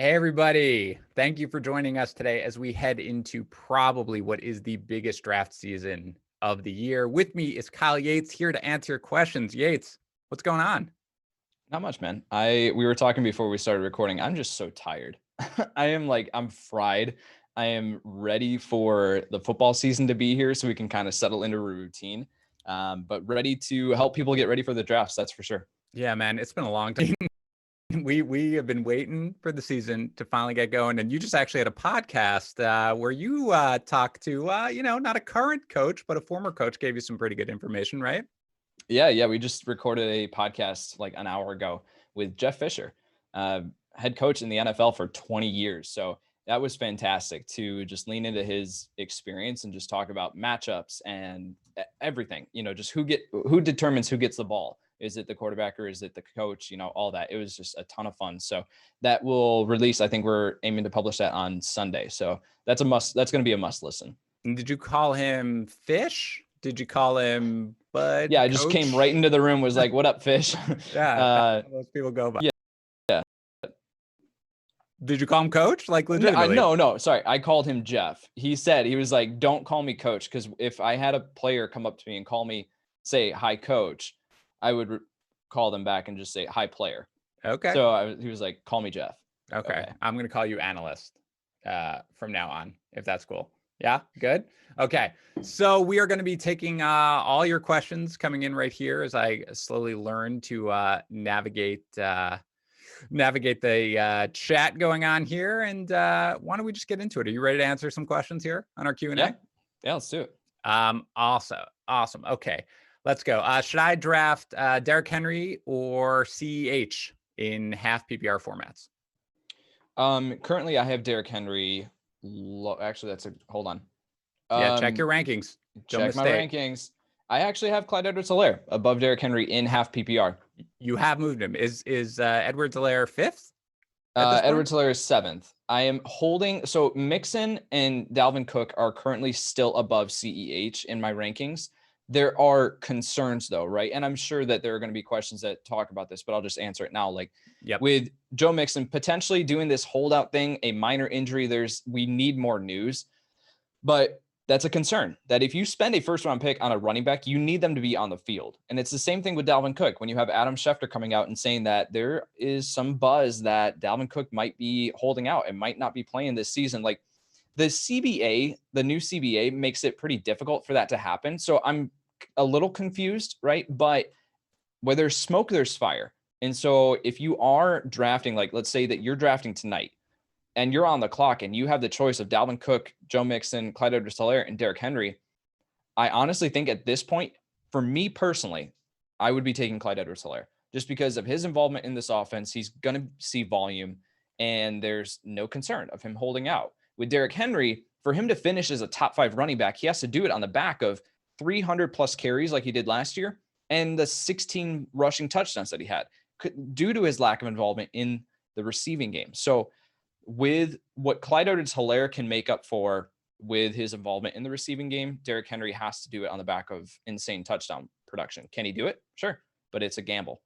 Hey, everybody. Thank you for joining us today as we head into probably what is the biggest draft season of the year. With me is Kyle Yates here to answer your questions. Yates, what's going on? Not much, man. We were talking before we started recording. I'm just so tired. I'm fried. I am ready for the football season to be here so we can kind of settle into a routine. But ready to help people get ready for the drafts, that's for sure. Yeah, man, it's been a long time. We have been waiting for the season to finally get going, and you just actually had a podcast where you talked to not a current coach, but a former coach, gave you some pretty good information, right? Yeah. We just recorded a podcast like an hour ago with Jeff Fisher, uh, head coach in the NFL for 20 years. So that was fantastic to just lean into his experience and just talk about matchups and everything. Just who determines who gets the ball. Is it the quarterback or is it the coach? All that. It was just a ton of fun. So that will release. I think we're aiming to publish that on Sunday. So that's a must. That's going to be a must listen. And did you call him Fish? Did you call him Yeah, Bud, I just came right Coach? into the room, was like, "What up, Fish?" Yeah, that's uh, how most people go by. yeah. Did you call him Coach? Like No, legitimately? no, sorry. I called him Jeff. He was like, "Don't call me coach," because if I had a player come up to me and call me, say, "Hi, coach," I would call them back and just say, "Hi, player." Okay. So he was like, "Call me Jeff." Like, Okay. okay. I'm gonna call you analyst from now on, if that's cool. Yeah, good. Okay. So we are going to be taking all your questions coming in right here as I slowly learn to navigate the chat going on here. And why don't we just get into it? Are you ready to answer some questions here on our Q&A? Yeah, yeah. Let's do it. Awesome. Okay, let's go. Should I draft Derrick Henry or CH in half PPR formats? Currently, I have Derrick Henry. Actually, hold on. Yeah, check Um, your rankings. Don't check my mistake. rankings. I actually have Clyde Edwards-Helaire above Derrick Henry in half PPR. You have moved him. Is Edwards-Helaire fifth at this point? Edwards-Helaire is seventh. I am holding. So Mixon and Dalvin Cook are currently still above CEH in my rankings. There are concerns though, right? And I'm sure that there are going to be questions that talk about this, but I'll just answer it now. Like Yep. with Joe Mixon potentially doing this holdout thing, a minor injury, we need more news. But that's a concern that if you spend a first round pick on a running back, you need them to be on the field. And it's the same thing with Dalvin Cook. When you have Adam Schefter coming out and saying that there is some buzz that Dalvin Cook might be holding out and might not be playing this season, like the CBA, the new CBA makes it pretty difficult for that to happen. So I'm a little confused, right? But where there's smoke, there's fire. And so if you are drafting, like let's say that you're drafting tonight, and you're on the clock and you have the choice of Dalvin Cook, Joe Mixon, Clyde Edwards-Helaire, and Derrick Henry, I honestly think at this point, for me personally, I would be taking Clyde Edwards-Helaire just because of his involvement in this offense. He's going to see volume, and there's no concern of him holding out. With Derrick Henry, for him to finish as a top 5 running back, he has to do it on the back of 300 plus carries like he did last year and the 16 rushing touchdowns that he had due to his lack of involvement in the receiving game. So with what Clyde Edwards-Helaire can make up for with his involvement in the receiving game, Derrick Henry has to do it on the back of insane touchdown production. Can he do it? Sure, but it's a gamble.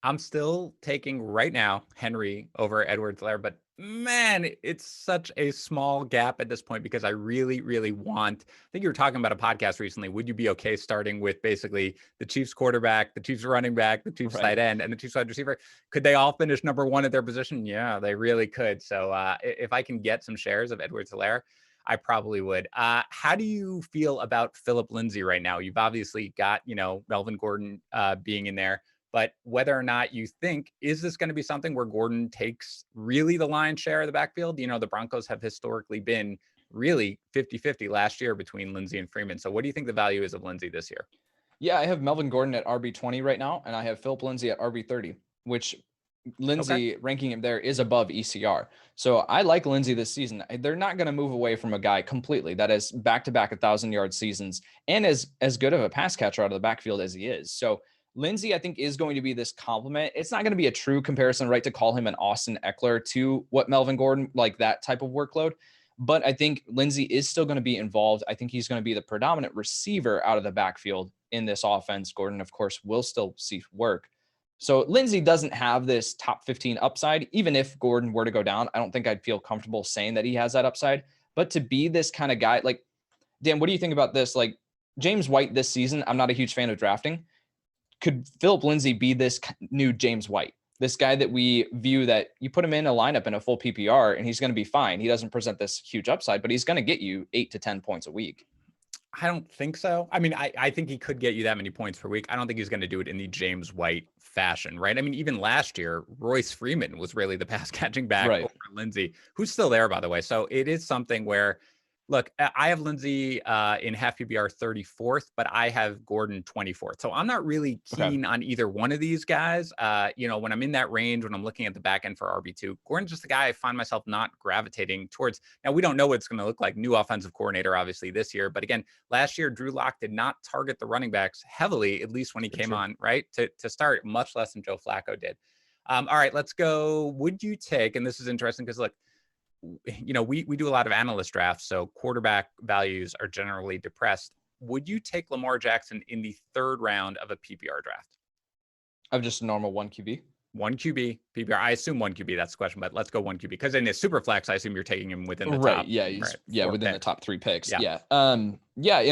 I'm still taking right now Henry over Edwards-Helaire, but man, it's such a small gap at this point because I really, really want. I think you were talking about a podcast recently. Would you be okay starting with basically the Chiefs quarterback, the Chiefs running back, the Chiefs Right. tight end, and the Chiefs wide receiver? Could they all finish number one at their position? Yeah, they really could. So if I can get some shares of Edwards-Helaire, I probably would. How do you feel about Philip Lindsay right now? You've obviously got, Melvin Gordon being in there. But whether or not you think, is this going to be something where Gordon takes really the lion's share of the backfield? The Broncos have historically been really 50-50 last year between Lindsay and Freeman. So what do you think the value is of Lindsay this year? Yeah, I have Melvin Gordon at RB20 right now, and I have Philip Lindsay at RB30, which Okay. Lindsay ranking him there is above ECR. So I like Lindsay this season. They're not going to move away from a guy completely that is back-to-back 1,000-yard seasons and as good of a pass catcher out of the backfield as he is. So Lindsay, I think, is going to be this compliment. It's not going to be a true comparison, right, to call him an Austin Eckler to what Melvin Gordon, like that type of workload. But I think Lindsay is still going to be involved. I think he's going to be the predominant receiver out of the backfield in this offense. Gordon, of course, will still see work. So Lindsay doesn't have this top 15 upside. Even if Gordon were to go down, I don't think I'd feel comfortable saying that he has that upside. But to be this kind of guy, like, Dan, what do you think about this? Like, James White this season, I'm not a huge fan of drafting. Could Philip Lindsay be this new James White? This guy that we view that you put him in a lineup in a full PPR and he's going to be fine. He doesn't present this huge upside, but he's going to get you 8 to 10 points a week. I don't think so. I mean, I think he could get you that many points per week. I don't think he's going to do it in the James White fashion, right? I mean, even last year, Royce Freeman was really the pass catching back over Lindsay, who's still there, by the way. So it is something where, look, I have Lindsay in half PPR 34th, but I have Gordon 24th. So I'm not really keen on either one of these guys. When I'm in that range, when I'm looking at the back end for RB2, Gordon's just the guy I find myself not gravitating towards. Now, we don't know what it's going to look like. New offensive coordinator, obviously, this year. But again, last year, Drew Lock did not target the running backs heavily, at least when he came on, right, to start, much less than Joe Flacco did. All right, let's go. Would you take, and this is interesting because, look, we do a lot of analyst drafts, so quarterback values are generally depressed. Would you take Lamar Jackson in the third round of a PPR draft? Of just a normal 1 QB? 1 QB, PPR. I assume 1 QB, that's the question, but let's go 1 QB. Because in a Superflex, I assume you're taking him within the top. Yeah, within the top 3 picks. Yeah. In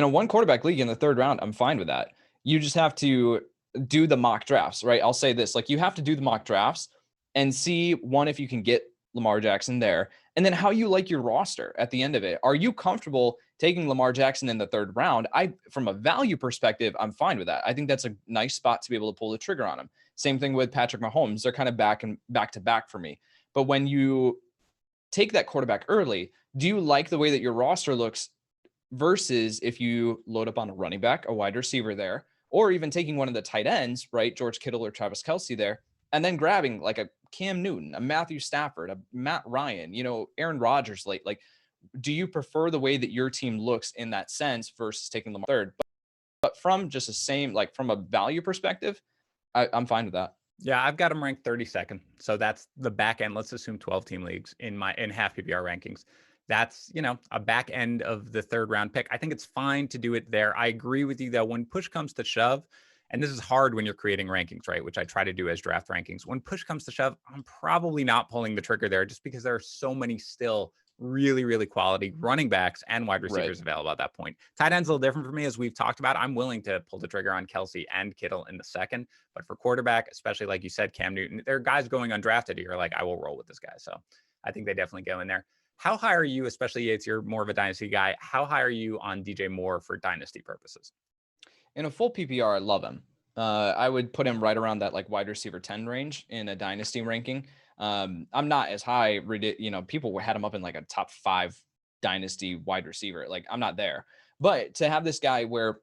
a 1 quarterback league in the third round, I'm fine with that. You just have to do the mock drafts, right? I'll say this, like, you have to do the mock drafts and see, one, if you can get Lamar Jackson there, and then how you like your roster at the end of it. Are you comfortable taking Lamar Jackson in the third round? From a value perspective, I'm fine with that. I think that's a nice spot to be able to pull the trigger on him. Same thing with Patrick Mahomes. They're kind of back to back for me. But when you take that quarterback early, do you like the way that your roster looks versus if you load up on a running back, a wide receiver there, or even taking one of the tight ends, right? George Kittle or Travis Kelce there, and then grabbing like a Cam Newton, a Matthew Stafford, a Matt Ryan, Aaron Rodgers late. Like, do you prefer the way that your team looks in that sense versus taking them third? But from just the same, like, from a value perspective, I'm fine with that. Yeah, I've got him ranked 32nd. So that's the back end. Let's assume 12 team leagues in half PPR rankings. That's, a back end of the third round pick. I think it's fine to do it there. I agree with you, though. When push comes to shove, and this is hard when you're creating rankings, right? Which I try to do as draft rankings. When push comes to shove, I'm probably not pulling the trigger there just because there are so many still really, really quality running backs and wide receivers available at that point. Tight end's a little different for me, as we've talked about. I'm willing to pull the trigger on Kelce and Kittle in the second. But for quarterback, especially like you said, Cam Newton, there are guys going undrafted. You're like, I will roll with this guy. So I think they definitely go in there. How high are you, especially Yates, you're more of a dynasty guy. How high are you on DJ Moore for dynasty purposes? In a full PPR, I love him. I would put him right around that like wide receiver 10 range in a dynasty ranking. I'm not as high, people had him up in like a top 5 dynasty wide receiver. Like, I'm not there, but to have this guy where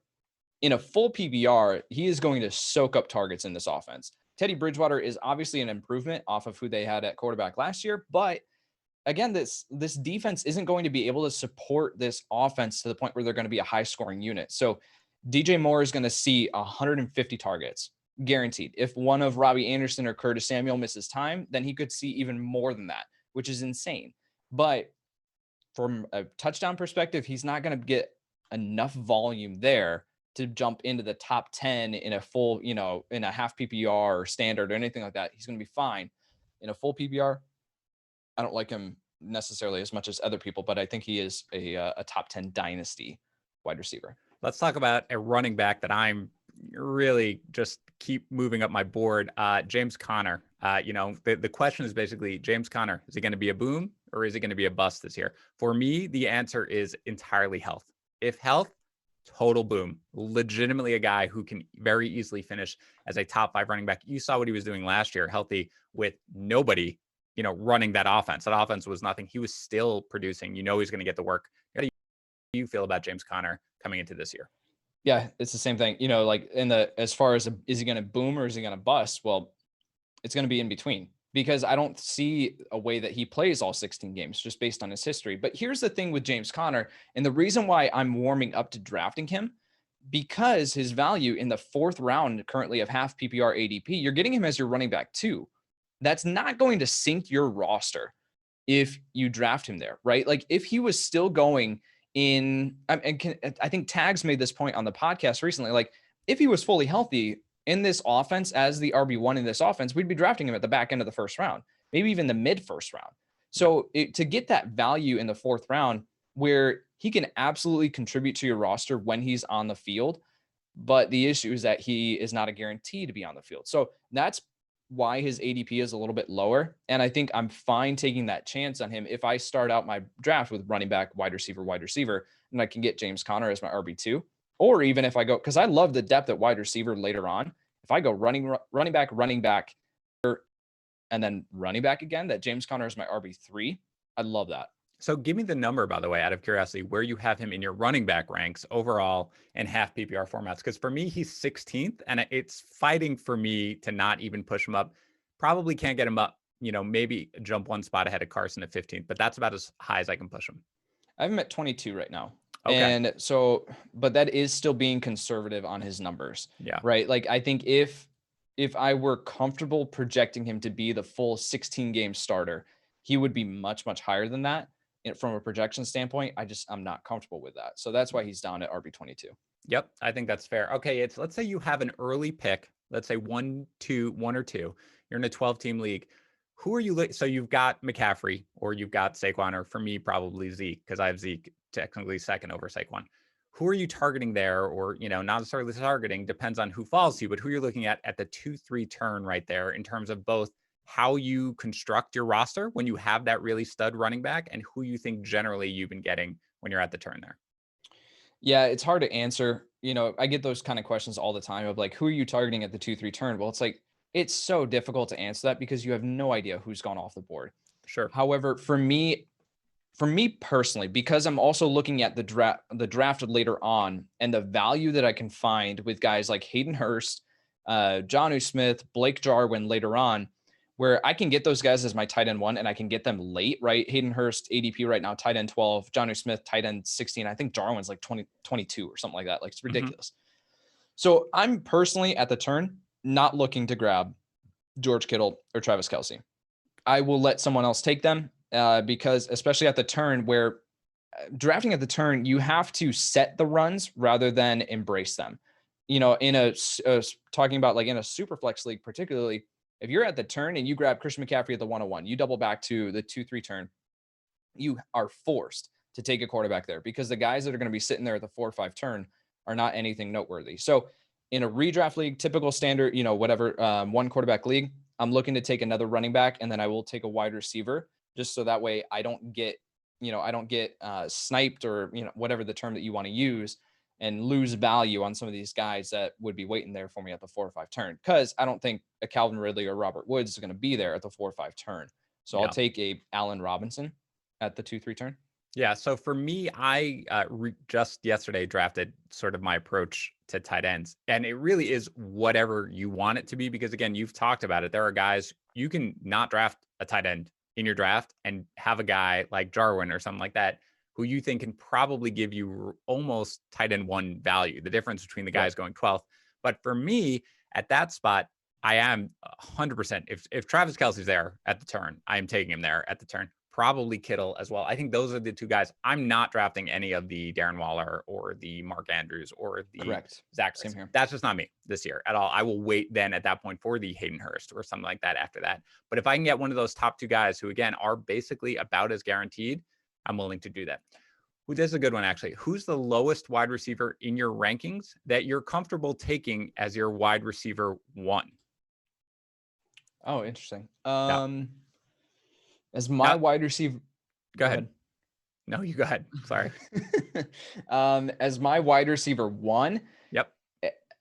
in a full PPR, he is going to soak up targets in this offense. Teddy Bridgewater is obviously an improvement off of who they had at quarterback last year, but again, this defense isn't going to be able to support this offense to the point where they're going to be a high scoring unit. So DJ Moore is going to see 150 targets guaranteed. If one of Robbie Anderson or Curtis Samuel misses time, then he could see even more than that, which is insane. But from a touchdown perspective, he's not going to get enough volume there to jump into the top 10 in a full, in a half PPR or standard or anything like that. He's going to be fine. In a full PPR, I don't like him necessarily as much as other people, but I think he is a top 10 dynasty wide receiver. Let's talk about a running back that I'm really just keep moving up my board. James Conner. The question is basically, James Conner, is he going to be a boom or is he going to be a bust this year? For me, the answer is entirely health. If health, total boom. Legitimately a guy who can very easily finish as a top 5 running back. You saw what he was doing last year, healthy, with nobody, running that offense. That offense was nothing. He was still producing. He's going to get the work. How do you feel about James Conner coming into this year? Yeah, it's the same thing. Like as far as is he going to boom or is he going to bust? Well, it's going to be in between, because I don't see a way that he plays all 16 games just based on his history. But here's the thing with James Conner, and the reason why I'm warming up to drafting him, because his value in the 4th round currently of half PPR ADP, you're getting him as your running back too. That's not going to sink your roster if you draft him there, right? Like, if he was still going I think Tags made this point on the podcast recently. Like, if he was fully healthy, in this offense as the RB1 in this offense, we'd be drafting him at the back end of the first round, maybe even the mid first round. So to get that value in the fourth round where he can absolutely contribute to your roster when he's on the field, but the issue is that he is not a guarantee to be on the field. So that's why his ADP is a little bit lower. And I think I'm fine taking that chance on him if I start out my draft with running back, wide receiver, and I can get James Conner as my RB2. Or even if I go, because I love the depth at wide receiver later on. If I go running back, and then running back again, that James Conner is my RB3. I love that. So give me the number, by the way, out of curiosity, where you have him in your running back ranks overall in half PPR formats. Because for me, he's 16th, and it's fighting for me to not even push him up. Probably can't get him up, maybe jump one spot ahead of Carson at 15th, but that's about as high as I can push him. I have him at 22 right now. Okay. And so, but that is still being conservative on his numbers. Yeah. Right. Like, I think if I were comfortable projecting him to be the full 16 game starter, he would be much, much higher than that. From a projection standpoint, I'm not comfortable with that. So that's why he's down at RB22. Yep. I think that's fair. Okay. Let's say you have an early pick, let's say one or two, you're in a 12-team league. Who are you? So you've got McCaffrey or you've got Saquon, or for me, probably Zeke, because I have Zeke technically second over Saquon. Who are you targeting there? Or, not necessarily targeting, depends on who falls to you, but who you're looking at the 2-3 turn right there in terms of both how you construct your roster when you have that really stud running back and who you think generally you've been getting when you're at the turn there. Yeah, it's hard to answer. I get those kind of questions all the time of like, who are you targeting at the 2-3 turn? Well, it's so difficult to answer that because you have no idea who's gone off the board. Sure. However, for me personally, because I'm also looking at the draft later on and the value that I can find with guys like Hayden Hurst, Jonnu Smith, Blake Jarwin later on, where I can get those guys as my tight end 1 and I can get them late, right? Hayden Hurst, ADP right now, tight end 12, Jonnu Smith, tight end 16. I think Jarwin's like 22 or something like that. Like, it's ridiculous. So I'm personally at the turn, not looking to grab George Kittle or Travis Kelce. I will let someone else take them because especially at the turn where drafting at the turn, you have to set the runs rather than embrace them. In talking about like in a Superflex league, particularly, if you're at the turn and you grab Christian McCaffrey at the 101, you double back to the 2-3 turn, you are forced to take a quarterback there because the guys that are going to be sitting there at the 4-5 turn are not anything noteworthy. So in a redraft league, typical standard, one quarterback league, I'm looking to take another running back and then I will take a wide receiver just so that way I don't get sniped or, whatever the term that you want to use and lose value on some of these guys that would be waiting there for me at the 4 or 5 turn. Cause I don't think a Calvin Ridley or Robert Woods is going to be there at the 4 or 5 turn. So I'll take a Allen Robinson at the 2-3 turn. Yeah. So for me, I just yesterday drafted sort of my approach to tight ends, and it really is whatever you want it to be. Because again, you've talked about it. There are guys you can not draft a tight end in your draft and have a guy like Jarwin or something like that who you think can probably give you almost tight end 1 value, the difference between the guys going 12th. But for me at that spot, I am 100%. If Travis Kelce's there at the turn, I am taking him there at the turn. Probably Kittle as well. I think those are the 2 guys. I'm not drafting any of the Darren Waller or the Mark Andrews or the Zach. Same here. That's just not me this year at all. I will wait then at that point for the Hayden Hurst or something like that after that. But if I can get one of those top 2 guys who, again, are basically about as guaranteed, I'm willing to do that. This is a good one, actually. Who's the lowest wide receiver in your rankings that you're comfortable taking as your wide receiver 1? Oh, interesting. As my wide receiver. Go ahead. No, you go ahead. Sorry. As my wide receiver 1. Yep.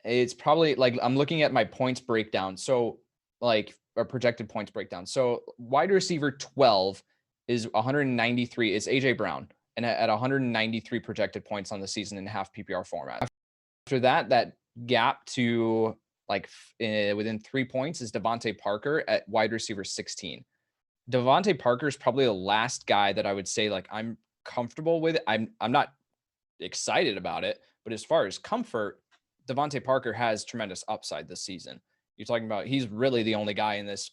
It's probably like I'm looking at my points breakdown. So like a projected points breakdown. So wide receiver 12 is 193. It's AJ Brown. And at 193 projected points on the season in half PPR format. After that gap to like within 3 points is Devontae Parker at wide receiver 16. Devontae Parker is probably the last guy that I would say like I'm comfortable with. I'm not excited about it, but as far as comfort, Devontae Parker has tremendous upside this season. You're talking about he's really the only guy in this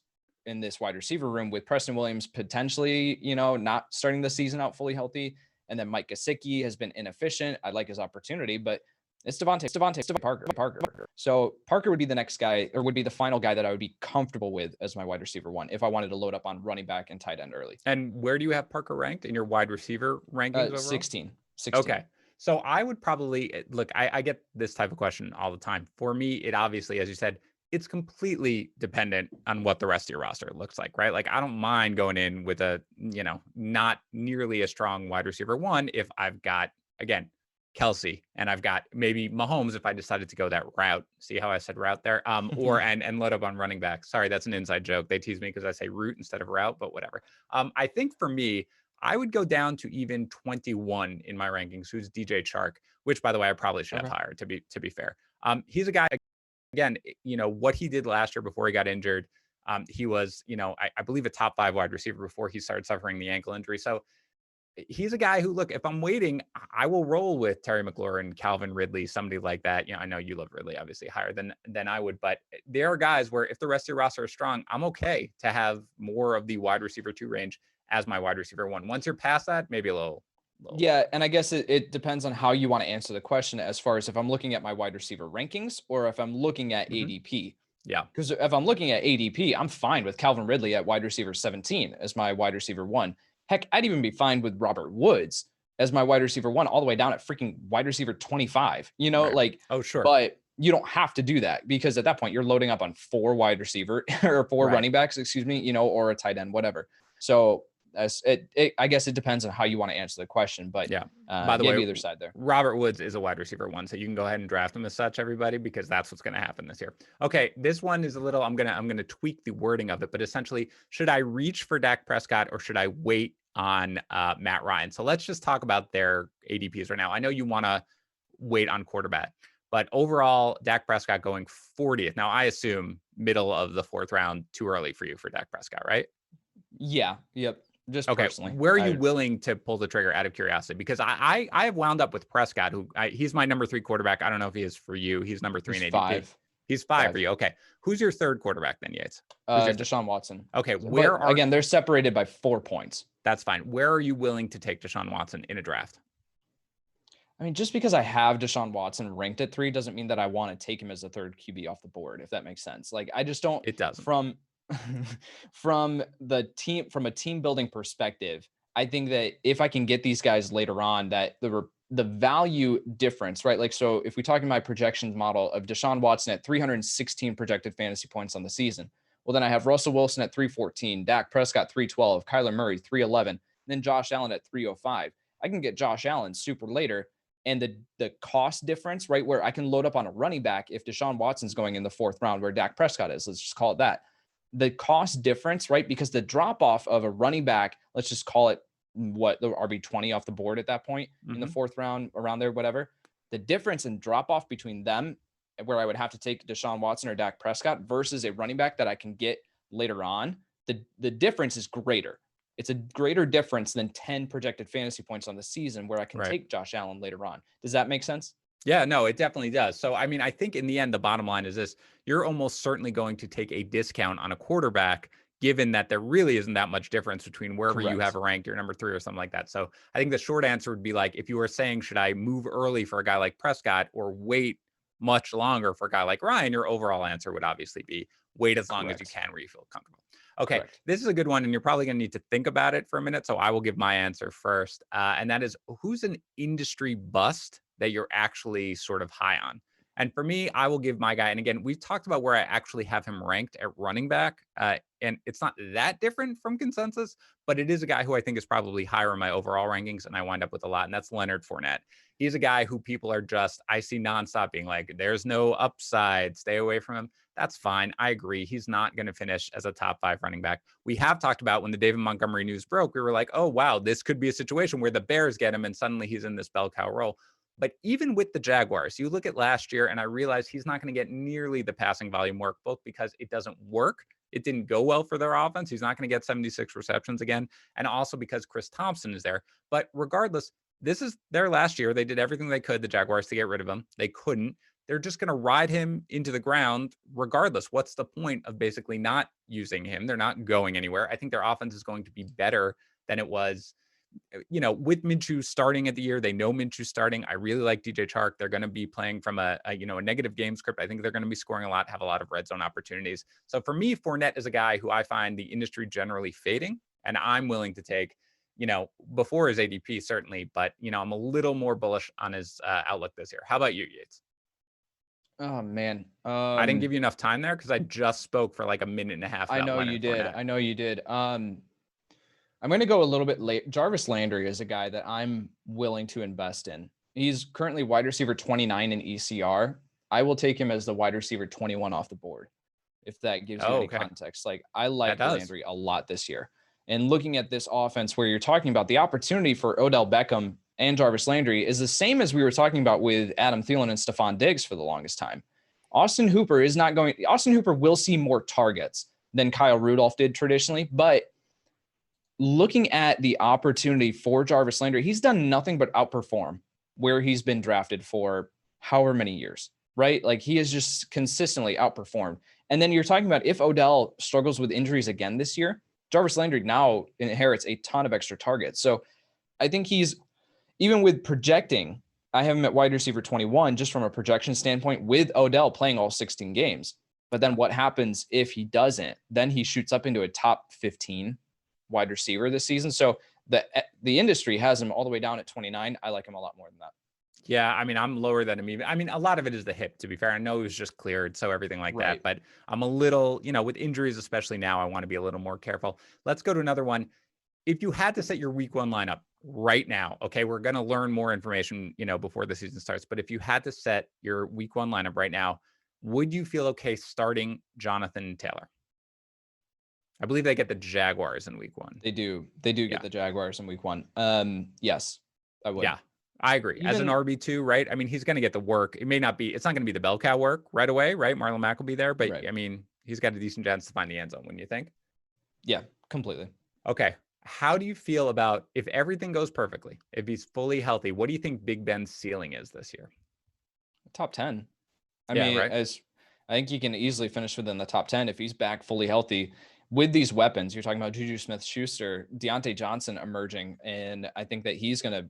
wide receiver room with Preston Williams potentially, not starting the season out fully healthy. And then Mike Gesicki has been inefficient. I like his opportunity, but It's Devontae Parker. So Parker would be the next guy, or would be the final guy that I would be comfortable with as my wide receiver one if I wanted to load up on running back and tight end early. And where do you have Parker ranked in your wide receiver rankings overall? 16. Okay. So I would probably look, I get this type of question all the time. For me, it obviously, as you said, it's completely dependent on what the rest of your roster looks like, right? Like I don't mind going in with a, not nearly a strong wide receiver one if I've got, again, Kelsey and I've got maybe Mahomes if I decided to go that route. See how I said route there? Or and load up on running back. Sorry, that's an inside joke. They tease me because I say route instead of route, but whatever. I think for me, I would go down to even 21 in my rankings, who's DJ Chark, which by the way, I probably should have higher to be fair. He's a guy, again, what he did last year before he got injured. He was, I believe a top 5 wide receiver before he started suffering the ankle injury. So he's a guy who, look, if I'm waiting, I will roll with Terry McLaurin, Calvin Ridley, somebody like that. I know you love Ridley, obviously higher than I would, but there are guys where if the rest of your roster is strong, I'm okay to have more of the wide receiver 2 range as my wide receiver 1. Once you're past that, maybe a little. Yeah, and I guess it depends on how you want to answer the question as far as if I'm looking at my wide receiver rankings or if I'm looking at ADP. Yeah. Because if I'm looking at ADP, I'm fine with Calvin Ridley at wide receiver 17 as my wide receiver 1. Heck, I'd even be fine with Robert Woods as my wide receiver 1 all the way down at freaking wide receiver 25. Right. Oh, sure. But you don't have to do that because at that point you're loading up on 4 wide receiver or 4 running backs, or a tight end, whatever. So I guess it depends on how you want to answer the question, but yeah. By the way, either side there. Robert Woods is a wide receiver 1, so you can go ahead and draft him as such, everybody, because that's what's going to happen this year. Okay, this one is a little. I'm gonna tweak the wording of it, but essentially, should I reach for Dak Prescott or should I wait on Matt Ryan? So let's just talk about their ADPs right now. I know you want to wait on quarterback, but overall, Dak Prescott going 40th. Now, I assume middle of the 4th round, too early for you for Dak Prescott, right? Yeah. Yep. Just okay. Personally. Where are you willing to pull the trigger out of curiosity? Because I have wound up with Prescott, he's my number 3 quarterback. I don't know if he is for you. He's number 3 in ADP. 5. He's 5 for you. Okay. Who's your 3rd quarterback then, Yates? Deshaun Watson. Okay. Again, they're separated by 4 points. That's fine. Where are you willing to take Deshaun Watson in a draft? I mean, just because I have Deshaun Watson ranked at 3 doesn't mean that I want to take him as a 3rd QB off the board, if that makes sense. Like, I just don't. It doesn't. From a team building perspective, I think that if I can get these guys later on, that the value difference, right? Like, so if we talk in my projections model of Deshaun Watson at 316 projected fantasy points on the season, well, then I have Russell Wilson at 314, Dak Prescott 312, Kyler Murray 311, then Josh Allen at 305. I can get Josh Allen super later. And the cost difference, right, where I can load up on a running back if Deshaun Watson's going in the 4th round where Dak Prescott is, let's just call it that. The cost difference, right? Because the drop off of a running back, let's just call it the RB20 off the board at that point in the 4th round, around there, whatever. The difference in drop off between them, where I would have to take Deshaun Watson or Dak Prescott versus a running back that I can get later on, the difference is greater. It's a greater difference than 10 projected fantasy points on the season where I can take Josh Allen later on. Does that make sense? Yeah, no, it definitely does. So, I mean, I think in the end, the bottom line is this: you're almost certainly going to take a discount on a quarterback, given that there really isn't that much difference between wherever you have a rank, your number 3 or something like that. So I think the short answer would be like, if you were saying, should I move early for a guy like Prescott or wait much longer for a guy like Ryan, your overall answer would obviously be wait as long as you can where you feel comfortable. Okay, this is a good one, and you're probably going to need to think about it for a minute. So I will give my answer first. And that is, who's an industry bust that you're actually sort of high on? And for me, I will give my guy. And again, we've talked about where I actually have him ranked at running back. And it's not that different from consensus, but it is a guy who I think is probably higher in my overall rankings. And I wind up with a lot. And that's Leonard Fournette. He's a guy who people are just, I see nonstop being like, there's no upside, stay away from him. That's fine. I agree. He's not going to finish as a top 5 running back. We have talked about when the David Montgomery news broke, we were like, oh, wow, this could be a situation where the Bears get him and suddenly he's in this bell cow role. But even with the Jaguars, you look at last year and I realized he's not going to get nearly the passing volume work, both because it doesn't work. It didn't go well for their offense. He's not going to get 76 receptions again. And also because Chris Thompson is there. But regardless, this is their last year. They did everything they could, the Jaguars, to get rid of him. They couldn't. They're just going to ride him into the ground regardless. What's the point of basically not using him? They're not going anywhere. I think their offense is going to be better than it was with Minshew starting at the year, they know Minshew starting. I really like DJ Chark. They're going to be playing from a negative game script. I think they're going to be scoring a lot, have a lot of red zone opportunities. So for me, Fournette is a guy who I find the industry generally fading, and I'm willing to take, before his ADP certainly, but I'm a little more bullish on his outlook this year. How about you, Yates? Oh man. I didn't give you enough time there because I just spoke for like a minute and a half. I About know Leonard you did. Fournette. I know you did. I'm going to go a little bit late. Jarvis Landry is a guy that I'm willing to invest in. He's currently wide receiver 29 in ECR. I will take him as the wide receiver 21 off the board, if that gives you any context. Like, I like Landry a lot this year. And looking at this offense where you're talking about the opportunity for Odell Beckham and Jarvis Landry is the same as we were talking about with Adam Thielen and Stefon Diggs for the longest time. Austin Hooper will see more targets than Kyle Rudolph did traditionally, but looking at the opportunity for Jarvis Landry, he's done nothing but outperform where he's been drafted for however many years, right? Like, he has just consistently outperformed. And then you're talking about if Odell struggles with injuries again this year, Jarvis Landry now inherits a ton of extra targets. So I think he's, even with projecting, I have him at wide receiver 21, just from a projection standpoint, with Odell playing all 16 games. But then what happens if he doesn't? Then he shoots up into a top 15 wide receiver this season. So the industry has him all the way down at 29. I like him a lot more than that. Yeah, I mean, I'm lower than him even. I mean, a lot of it is the hip, to be fair. I know he was just cleared, so everything like that. But I'm a little, with injuries, especially now, I want to be a little more careful. Let's go to another one. If you had to set your week 1 lineup right now, okay, we're going to learn more information, before the season starts. But if you had to set your week 1 lineup right now, would you feel okay starting Jonathan Taylor? I believe they get the Jaguars in week 1. They do get the Jaguars in week 1. Yes, I would. Yeah, I agree. As an RB2, right? I mean, he's going to get the work. It's not going to be the bell cow work right away, right? Marlon Mack will be there, but I mean, he's got a decent chance to find the end zone, wouldn't you think? Yeah, completely. Okay. How do you feel about, if everything goes perfectly, if he's fully healthy, what do you think Big Ben's ceiling is this year? Top 10. I mean, as I think he can easily finish within the top 10 if he's back fully healthy. With these weapons, you're talking about Juju Smith-Schuster, Deontay Johnson emerging, and I think that he's gonna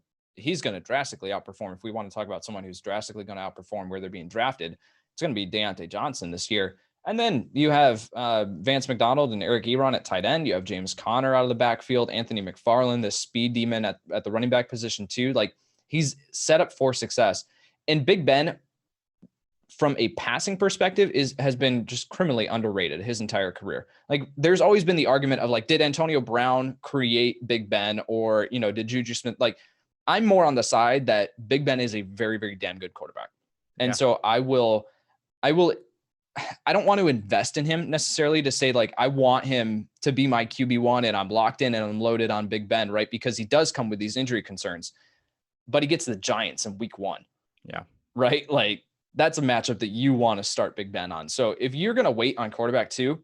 drastically outperform. If we want to talk about someone who's drastically going to outperform where they're being drafted, it's going to be Deontay Johnson this year. And then you have Vance McDonald and Eric Ebron at tight end. You have James Conner out of the backfield, Anthony McFarland, the speed demon at the running back position too. Like, he's set up for success. And Big Ben, from a passing perspective, has been just criminally underrated his entire career. Like, there's always been the argument of like, did Antonio Brown create Big Ben, or, did Juju Smith? Like, I'm more on the side that Big Ben is a very, very damn good quarterback. And so I don't want to invest in him necessarily to say like, I want him to be my QB1 and I'm locked in and I'm loaded on Big Ben, right? Because he does come with these injury concerns, but he gets the Giants in week 1. Yeah. Right. Like, that's a matchup that you want to start Big Ben on. So if you're going to wait on quarterback 2,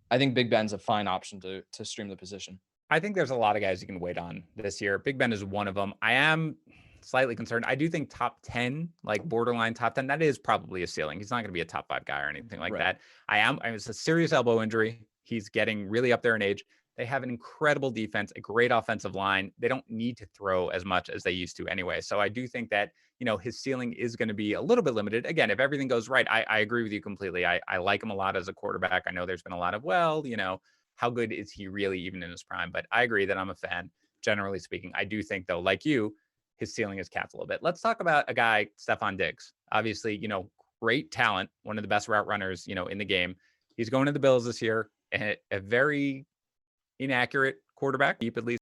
I think Big Ben's a fine option to stream the position. I think there's a lot of guys you can wait on this year. Big Ben is one of them. I am slightly concerned. I do think top 10, like borderline top 10, that is probably a ceiling. He's not going to be a top 5 guy or anything like that. It's a serious elbow injury. He's getting really up there in age. They have an incredible defense, a great offensive line. They don't need to throw as much as they used to anyway. So I do think that, his ceiling is going to be a little bit limited. Again, if everything goes right, I agree with you completely. I like him a lot as a quarterback. I know there's been a lot of, how good is he really even in his prime? But I agree that I'm a fan, generally speaking. I do think, though, like you, his ceiling is capped a little bit. Let's talk about a guy, Stefon Diggs. Obviously, great talent, one of the best route runners, in the game. He's going to the Bills this year, and a very inaccurate quarterback, deep at least.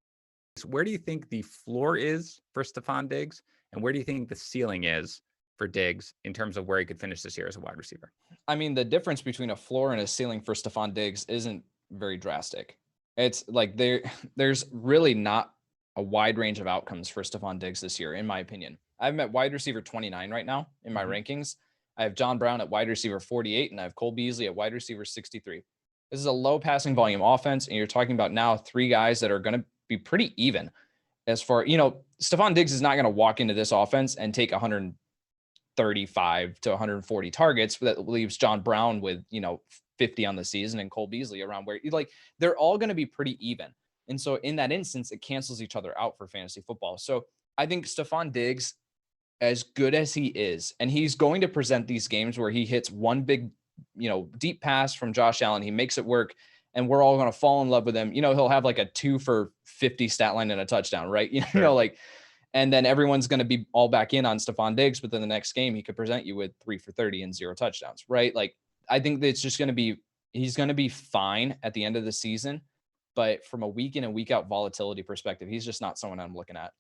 Where do you think the floor is for Stefon Diggs? And where do you think the ceiling is for Diggs in terms of where he could finish this year as a wide receiver? I mean, the difference between a floor and a ceiling for Stefon Diggs isn't very drastic. It's like there's really not a wide range of outcomes for Stefon Diggs this year, in my opinion. I'm at wide receiver 29 right now in my rankings. I have John Brown at wide receiver 48, and I have Cole Beasley at wide receiver 63. This is a low passing volume offense, and you're talking about now 3 guys that are going to be pretty even. As far, Stefon Diggs is not going to walk into this offense and take 135 to 140 targets. That leaves John Brown with, 50 on the season and Cole Beasley around where they're all going to be pretty even. And so in that instance, it cancels each other out for fantasy football. So I think Stefon Diggs, as good as he is, and he's going to present these games where he hits one big, deep pass from Josh Allen, he makes it work, and we're all going to fall in love with him. He'll have like a 2 for 50 stat line and a touchdown, right? Sure. And then everyone's going to be all back in on Stefon Diggs, but then the next game he could present you with 3 for 30 and 0 touchdowns, right? Like, I think that it's just going to be, he's going to be fine at the end of the season, but from a week in and week out volatility perspective, he's just not someone I'm looking at.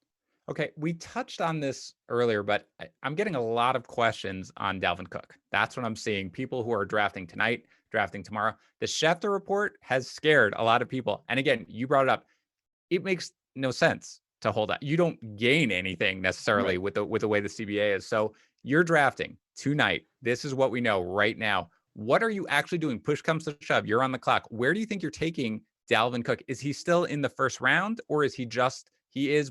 Okay, we touched on this earlier, but I'm getting a lot of questions on Dalvin Cook. That's what I'm seeing. People who are drafting tonight, drafting tomorrow. The Schefter report has scared a lot of people. And again, you brought it up. It makes no sense to hold out. You don't gain anything necessarily Right. with the way the CBA is. So you're drafting tonight. This is what we know right now. What are you actually doing? Push comes to shove. You're on the clock. Where do you think you're taking Dalvin Cook? Is he still in the first round, or is he just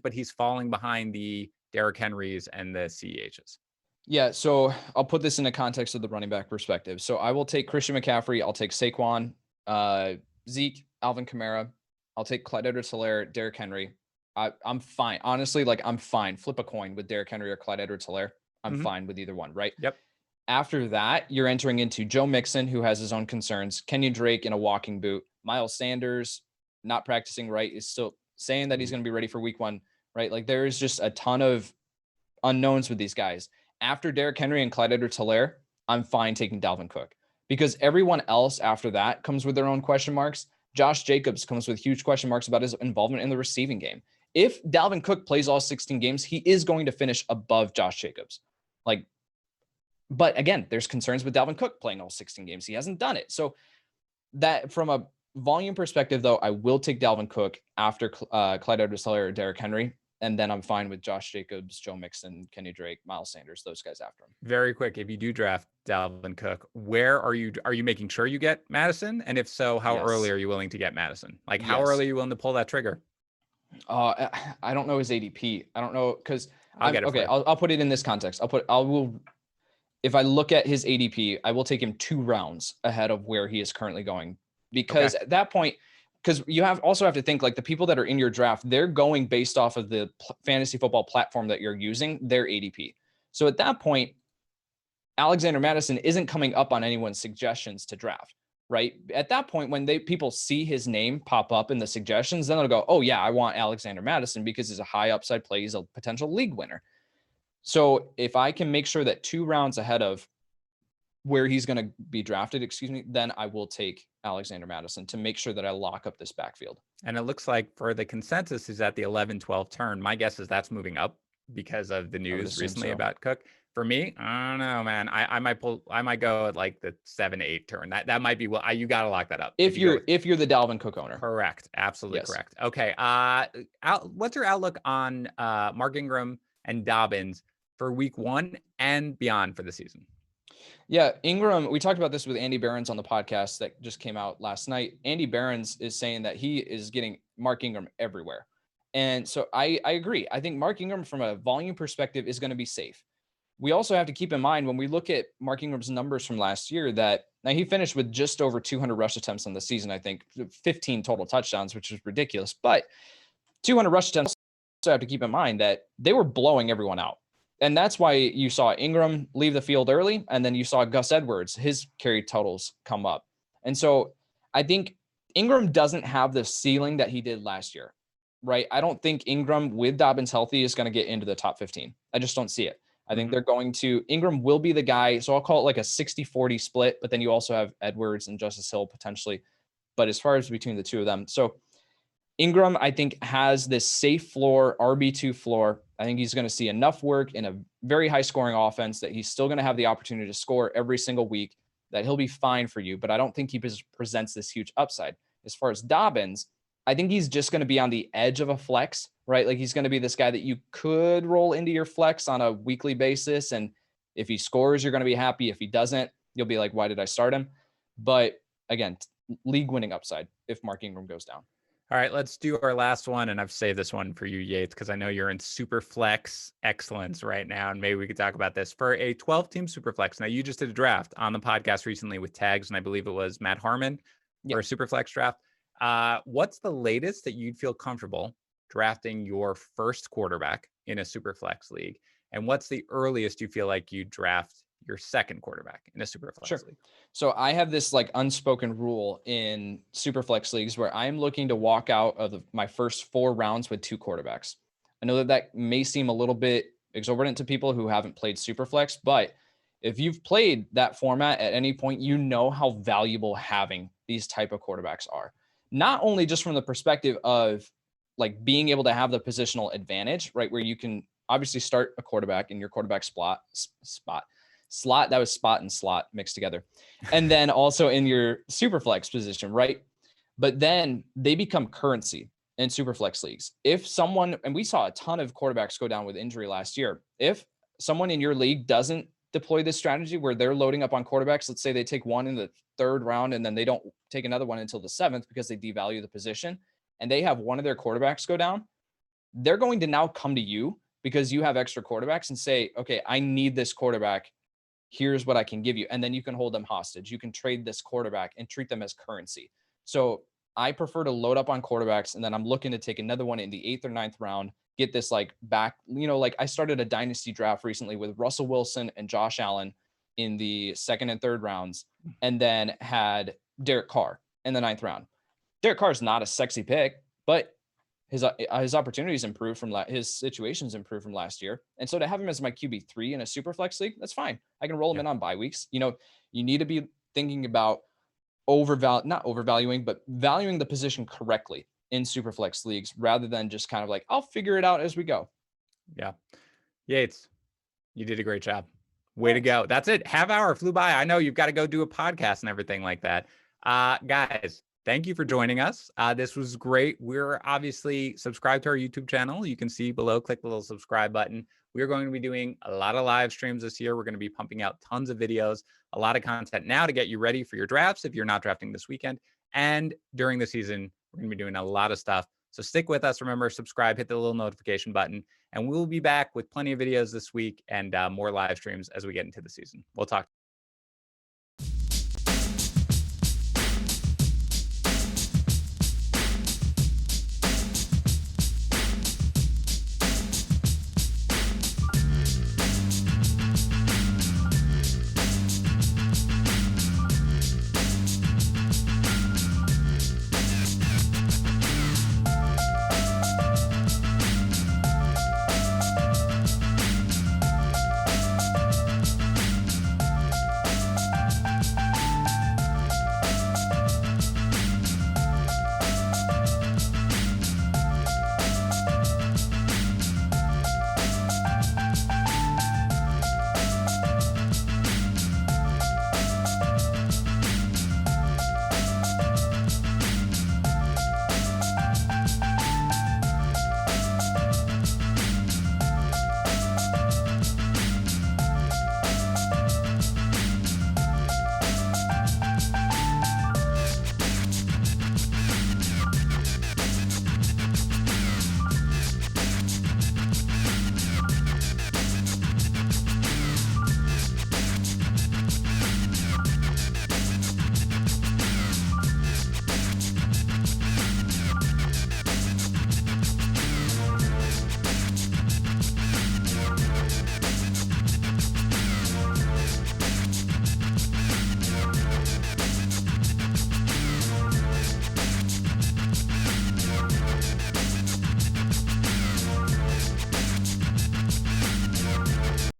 but he's falling behind the Derrick Henrys and the CEHs? Yeah, so I'll put this in the context of the running back perspective. So I will take Christian McCaffrey. I'll take Saquon, Zeke, Alvin Kamara. I'll take Clyde Edwards-Helaire, Derrick Henry. I'm fine. Honestly, like, I'm fine. Flip a coin with Derrick Henry or Clyde Edwards-Helaire. I'm fine with either one, right? Yep. After that, you're entering into Joe Mixon, who has his own concerns. Kenyon Drake in a walking boot. Miles Sanders, not practicing right, is still saying that he's going to be ready for week 1, right? Like, there is just a ton of unknowns with these guys. After Derrick Henry and Clyde Edwards-Helaire, I'm fine taking Dalvin Cook, because everyone else after that comes with their own question marks. Josh Jacobs comes with huge question marks about his involvement in the receiving game. If Dalvin Cook plays all 16 games, he is going to finish above Josh Jacobs. But again, there's concerns with Dalvin Cook playing all 16 games. He hasn't done it. So that, from a volume perspective, though, I will take Dalvin Cook after Clyde Edwards-Helaire or Derrick Henry. And then I'm fine with Josh Jacobs, Joe Mixon, Kenny Drake, Miles Sanders, those guys after him. Very quick. If you do draft Dalvin Cook, where are you making sure you get Madison? And if so, how early are you willing to get Madison? Like, how early are you willing to pull that trigger? I don't know his ADP. I don't know, because I'll get it. Okay. I'll put it in this context. If I look at his ADP, I will take him 2 rounds ahead of where he is currently going, because at that point, because you also have to think, like, the people that are in your draft, they're going based off of the fantasy football platform that you're using, their ADP. So at that point, Alexander Mattison isn't coming up on anyone's suggestions to draft, right? At that point, when people see his name pop up in the suggestions, then they'll go, oh yeah, I want Alexander Mattison because he's a high upside play. He's a potential league winner. So if I can make sure that 2 rounds ahead of where he's going to be drafted, then I will take Alexander Mattison to make sure that I lock up this backfield. And it looks like for the consensus is at the 11-12 turn. My guess is that's moving up because of the news recently about Cook. For me, I don't know, man. I might go at like the 7-8 turn. That might be you got to lock that up. If you're the Dalvin Cook owner. Correct. Absolutely correct. Okay. What's your outlook on Mark Ingram and Dobbins for week 1 and beyond for the season? Yeah, Ingram, we talked about this with Andy Behrens on the podcast that just came out last night. Andy Behrens is saying that he is getting Mark Ingram everywhere. And so I agree. I think Mark Ingram, from a volume perspective, is going to be safe. We also have to keep in mind, when we look at Mark Ingram's numbers from last year, that now he finished with just over 200 rush attempts on the season, I think 15 total touchdowns, which is ridiculous. But 200 rush attempts, also have to keep in mind that they were blowing everyone out. And that's why you saw Ingram leave the field early, and then you saw Gus Edwards, his carry totals come up. And so I think Ingram doesn't have the ceiling that he did last year, right? I don't think Ingram, with Dobbins healthy, is going to get into the top 15. I just don't see it. I think Ingram will be the guy. So I'll call it like a 60-40 split, but then you also have Edwards and Justice Hill potentially. But as far as between the two of them, so Ingram, I think, has this safe floor, RB2 floor. I think he's going to see enough work in a very high scoring offense that he's still going to have the opportunity to score every single week, that he'll be fine for you. But I don't think he presents this huge upside. As far as Dobbins, I think he's just going to be on the edge of a flex, right? Like, he's going to be this guy that you could roll into your flex on a weekly basis. And if he scores, you're going to be happy. If he doesn't, you'll be like, why did I start him? But again, league winning upside if Mark Ingram goes down. All right, let's do our last one. And I've saved this one for you, Yates, because I know you're in Superflex excellence right now. And maybe we could talk about this for a 12-team Superflex. Now, you just did a draft on the podcast recently with Tags, and I believe it was Matt Harmon for a Superflex draft. What's the latest that you'd feel comfortable drafting your first quarterback in a super flex league? And what's the earliest you feel like you draft your second quarterback in a super Sure. flex league? So I have this like unspoken rule in Superflex leagues where I'm looking to walk out of my first 4 rounds with 2 quarterbacks. I know that that may seem a little bit exorbitant to people who haven't played Superflex, but if you've played that format at any point, you know how valuable having these type of quarterbacks are. Not only just from the perspective of like being able to have the positional advantage, right? Where you can obviously start a quarterback in your quarterback slot. That was spot and slot mixed together. And then also in your super flex position, right? But then they become currency in super flex leagues. If someone, and we saw a ton of quarterbacks go down with injury last year, if someone in your league doesn't deploy this strategy where they're loading up on quarterbacks, let's say they take one in the 3rd round and then they don't take another one until the 7th because they devalue the position, and they have one of their quarterbacks go down, they're going to now come to you because you have extra quarterbacks and say, okay, I need this quarterback. Here's what I can give you. And then you can hold them hostage. You can trade this quarterback and treat them as currency. So I prefer to load up on quarterbacks. And then I'm looking to take another one in the 8th or 9th round, get this like back, like I started a dynasty draft recently with Russell Wilson and Josh Allen in the 2nd and 3rd rounds, and then had Derek Carr in the 9th round. Derek Carr is not a sexy pick, but his opportunities improved from his situations improved from last year. And so to have him as my QB3 in a super flex league, that's fine. I can roll him in on bye weeks. You need to be thinking about not overvaluing, but valuing the position correctly in super flex leagues rather than just kind of like, I'll figure it out as we go. Yeah. Yates, you did a great job. Way to go. That's it. Half hour flew by. I know you've got to go do a podcast and everything like that. Guys, thank you for joining us. This was great. We're obviously subscribed to our YouTube channel. You can see below, click the little subscribe button. We're going to be doing a lot of live streams this year. We're going to be pumping out tons of videos, a lot of content now to get you ready for your drafts if you're not drafting this weekend. And during the season, we're going to be doing a lot of stuff. So stick with us. Remember, subscribe, hit the little notification button, and we'll be back with plenty of videos this week and more live streams as we get into the season. We'll talk.